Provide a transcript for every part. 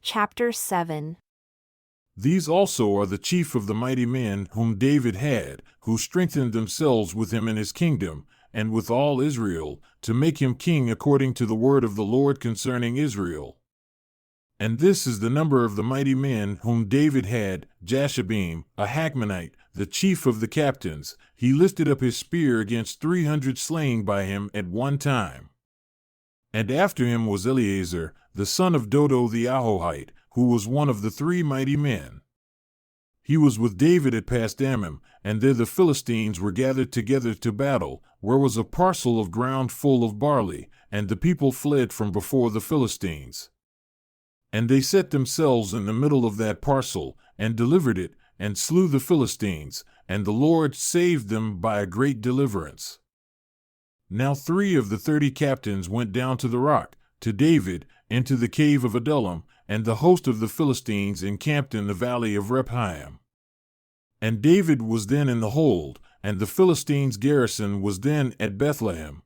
Chapter 7. These also are the chief of the mighty men whom David had, who strengthened themselves with him in his kingdom, and with all Israel, to make him king according to the word of the Lord concerning Israel. And this is the number of the mighty men whom David had: Jashabim, a Hachmonite, the chief of the captains. He lifted up his spear against 300 slain by him at one time. And after him was Eleazar, the son of Dodo the Ahohite, who was one of the 3 mighty men. He was with David at Pasdammim, and there the Philistines were gathered together to battle, where was a parcel of ground full of barley, and the people fled from before the Philistines. And they set themselves in the middle of that parcel, and delivered it, and slew the Philistines, and the Lord saved them by a great deliverance. Now 3 of the 30 captains went down to the rock, to David, into the cave of Adullam, and the host of the Philistines encamped in the valley of Rephaim. And David was then in the hold, and the Philistines' garrison was then at Bethlehem.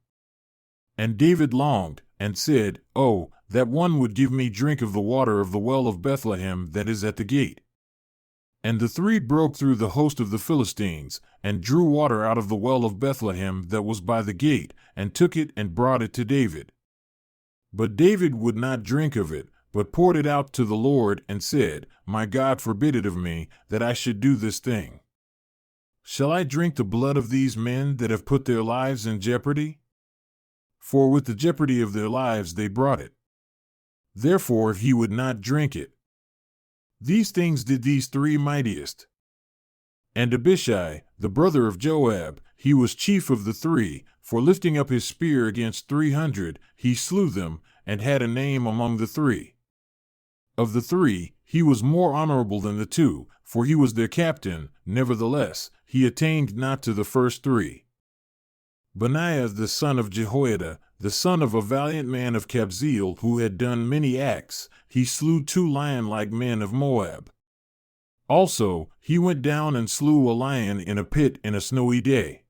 And David longed, and said, "Oh, that one would give me drink of the water of the well of Bethlehem that is at the gate." And the 3 broke through the host of the Philistines, and drew water out of the well of Bethlehem that was by the gate, and took it and brought it to David. But David would not drink of it, but poured it out to the Lord, and said, "My God forbid it of me, that I should do this thing. Shall I drink the blood of these men that have put their lives in jeopardy? For with the jeopardy of their lives they brought it." Therefore he would not drink it. These things did these 3 mightiest. And Abishai, the brother of Joab, he was chief of the 3, for lifting up his spear against 300, he slew them, and had a name among the 3. Of the 3, he was more honorable than the 2, for he was their captain. Nevertheless, he attained not to the first 3. Benaiah the son of Jehoiada, the son of a valiant man of Kabzeel, who had done many acts, he slew 2 lion-like men of Moab. Also, he went down and slew a lion in a pit in a snowy day.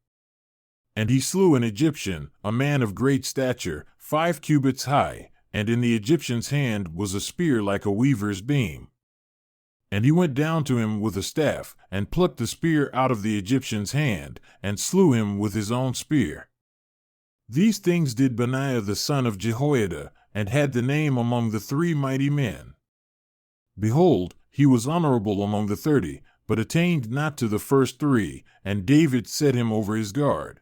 And he slew an Egyptian, a man of great stature, 5 cubits high, and in the Egyptian's hand was a spear like a weaver's beam. And he went down to him with a staff, and plucked the spear out of the Egyptian's hand, and slew him with his own spear. These things did Benaiah the son of Jehoiada, and had the name among the 3 mighty men. Behold, he was honorable among the 30, but attained not to the first 3, and David set him over his guard.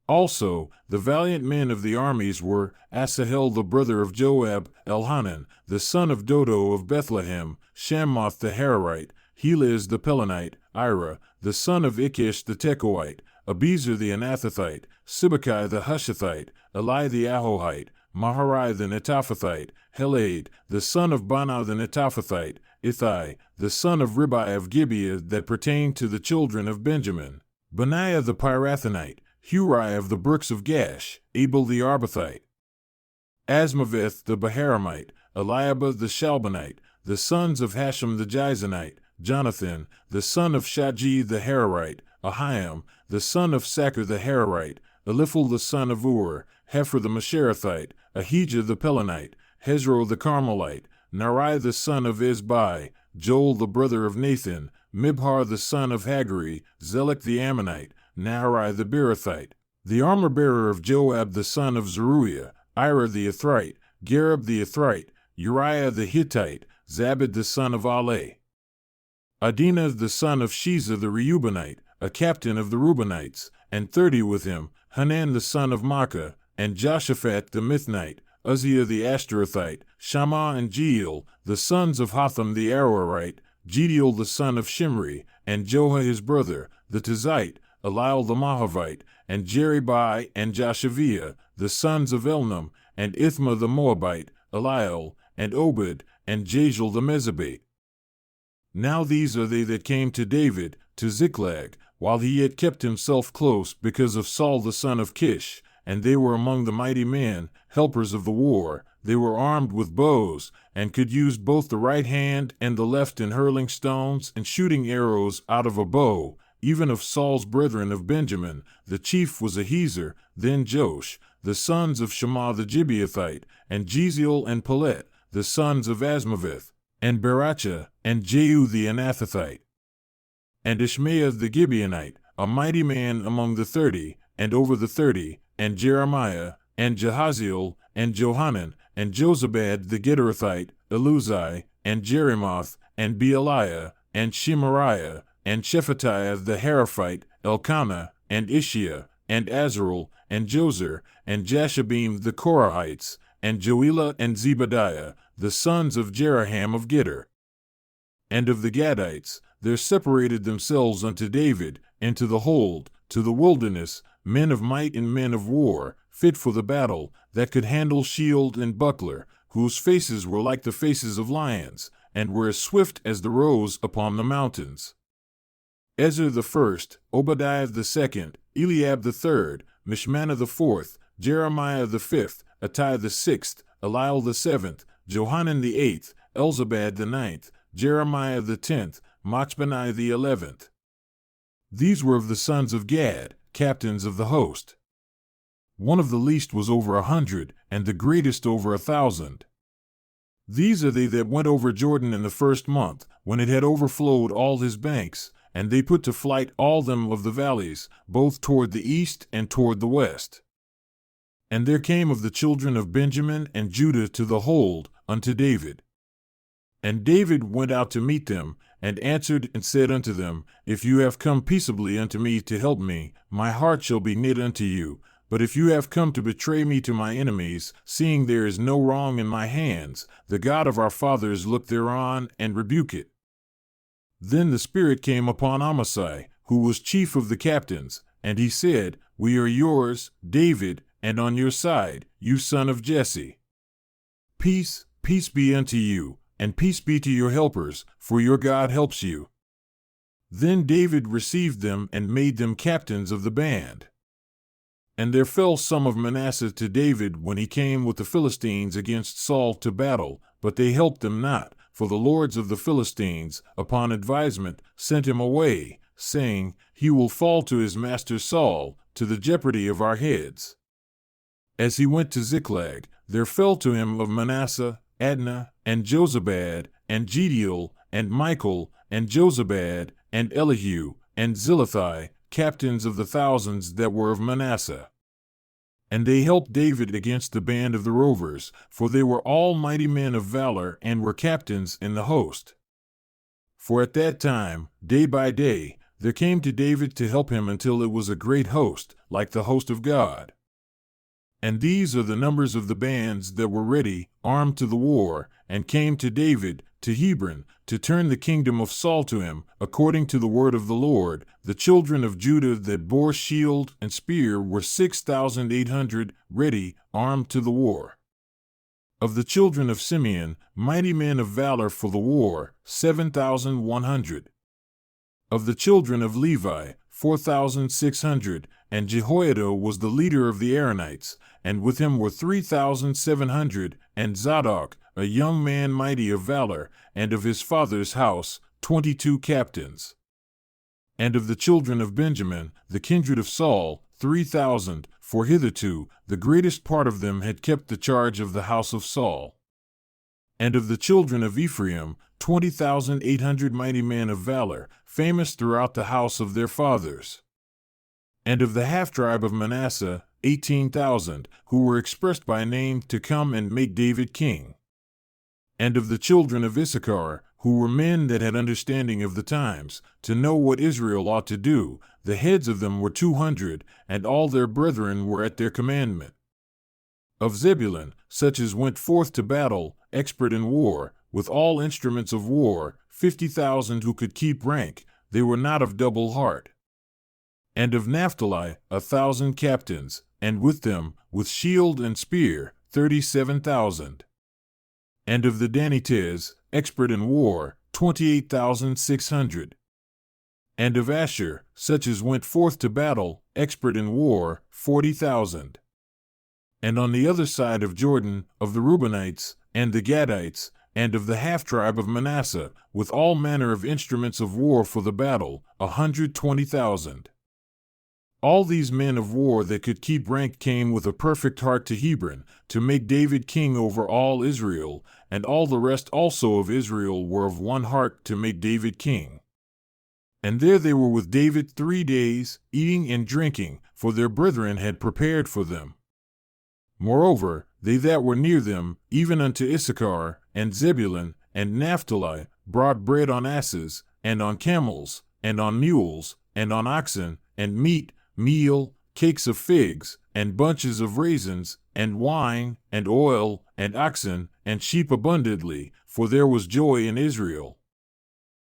Also, the valiant men of the armies were Asahel the brother of Joab, Elhanan, the son of Dodo of Bethlehem, Shammoth the Hararite, Helez the Pelonite, Ira, the son of Ikish the Tekoite, Abiezer the Anathothite, Sibbecai the Hushathite, Eli the Ahohite, Maharai the Netophathite, Heled, the son of Banah the Netophathite, Ithai, the son of Ribai of Gibeah that pertained to the children of Benjamin, Benaiah the Pirathonite, Hurai of the brooks of Gash, Abel the Arbathite, Asmaveth the Baharamite, Eliabah the Shalbanite, the sons of Hashem the Gizonite, Jonathan, the son of Shaji the Hararite, Ahiam, the son of Sacher the Hararite, Eliphal the son of Ur, Hefer the Masherathite, Ahijah the Pelonite, Hezro the Carmelite, Nari the son of Ezbai, Joel the brother of Nathan, Mibhar the son of Hagari, Zelek the Ammonite, Naharai the Beerothite, the armor-bearer of Joab the son of Zeruiah, Ira the Ithrite, Gareb the Ithrite, Uriah the Hittite, Zabad the son of Ale, Adinah the son of Shiza the Reubenite, a captain of the Reubenites, and 30 with him, Hanan the son of Makkah, and Joshaphat the Mithnite, Uzziah the Ashtarothite, Shammah and Jeiel, the sons of Hotham the Aroerite, Jediel the son of Shimri, and Joha his brother, the Tizite, Eliel the Mahavite, and Jeribai and Joshaviah, the sons of Elnam, and Ithma the Moabite, Eliel, and Obed, and Jaziel the Mezabite. Now these are they that came to David, to Ziklag, while he yet kept himself close because of Saul the son of Kish, and they were among the mighty men, helpers of the war. They were armed with bows, and could use both the right hand and the left in hurling stones and shooting arrows out of a bow. Even of Saul's brethren of Benjamin, the chief was Ahiezer, then Josh, the sons of Shammah the Gibeathite, and Jeziel and Pelet, the sons of Asmaveth, and Beracha, and Jehu the Anathothite, and Ishmael the Gibeonite, a mighty man among the 30, and over the 30, and Jeremiah, and Jehaziel, and Johanan, and Jozabad the Gederathite, Eluzai, and Jeremoth, and Bealiah, and Shemariah, and Shephatiah the Heraphite, Elkanah, and Ishiah, and Azarel, and Jozer, and Jashabim the Korahites, and Joelah and Zebadiah, the sons of Jeraham of Gitter. And of the Gadites, there separated themselves unto David, into the hold, to the wilderness, men of might and men of war, fit for the battle, that could handle shield and buckler, whose faces were like the faces of lions, and were as swift as the roes upon the mountains. Ezra the first, Obadiah the second, Eliab the third, Mishmannah the fourth, Jeremiah the fifth, Attai the sixth, Eliel the seventh, Johanan the eighth, Elzabad the ninth, Jeremiah the 10th, Machbenai the 11th. These were of the sons of Gad, captains of the host. One of the least was over 100, and the greatest over 1,000. These are they that went over Jordan in the first month, when it had overflowed all his banks, and they put to flight all them of the valleys, both toward the east and toward the west. And there came of the children of Benjamin and Judah to the hold, unto David. And David went out to meet them, and answered and said unto them, If you have come peaceably unto me to help me, my heart shall be knit unto you. But if you have come to betray me to my enemies, seeing there is no wrong in my hands, the God of our fathers look thereon, and rebuke it. Then the Spirit came upon Amasai, who was chief of the captains, and he said, We are yours, David, and on your side, you son of Jesse. Peace, peace be unto you, and peace be to your helpers, for your God helps you. Then David received them and made them captains of the band. And there fell some of Manasseh to David when he came with the Philistines against Saul to battle, but they helped them not, for the lords of the Philistines, upon advisement, sent him away, saying, He will fall to his master Saul, to the jeopardy of our heads. As he went to Ziklag, there fell to him of Manasseh, Adnah, and Jozabad, and Jediel, and Michael, and Jozabad, and Elihu, and Zilithai, captains of the thousands that were of Manasseh. And they helped David against the band of the rovers, for they were all mighty men of valor and were captains in the host. For at that time, day by day, there came to David to help him until it was a great host, like the host of God. And these are the numbers of the bands that were ready, armed to the war, and came to David, to Hebron, to turn the kingdom of Saul to him, according to the word of the Lord. The children of Judah that bore shield and spear were 6,800, ready, armed to the war. Of the children of Simeon, mighty men of valor for the war, 7,100. Of the children of Levi, 4,600, and Jehoiada was the leader of the Aaronites, and with him were 3,700, and Zadok, a young man mighty of valor, and of his father's house, 22 captains. And of the children of Benjamin, the kindred of Saul, 3,000, for hitherto the greatest part of them had kept the charge of the house of Saul. And of the children of Ephraim, 20,800 mighty men of valor, famous throughout the house of their fathers. And of the half-tribe of Manasseh, 18,000, who were expressed by name to come and make David king. And of the children of Issachar, who were men that had understanding of the times, to know what Israel ought to do, the heads of them were 200, and all their brethren were at their commandment. Of Zebulun, such as went forth to battle, expert in war, with all instruments of war, 50,000 who could keep rank, they were not of double heart. And of Naphtali, 1,000 captains, and with them, with shield and spear, 37,000. And of the Danites, expert in war, 28,600. And of Asher, such as went forth to battle, expert in war, 40,000. And on the other side of Jordan, of the Reubenites, and the Gadites, and of the half-tribe of Manasseh, with all manner of instruments of war for the battle, 120,000. All these men of war that could keep rank came with a perfect heart to Hebron, to make David king over all Israel, and all the rest also of Israel were of one heart to make David king. And there they were with David 3 days, eating and drinking, for their brethren had prepared for them. Moreover, they that were near them, even unto Issachar, and Zebulun, and Naphtali, brought bread on asses, and on camels, and on mules, and on oxen, and meat, meal, cakes of figs, and bunches of raisins, and wine, and oil, and oxen, and sheep abundantly, for there was joy in Israel.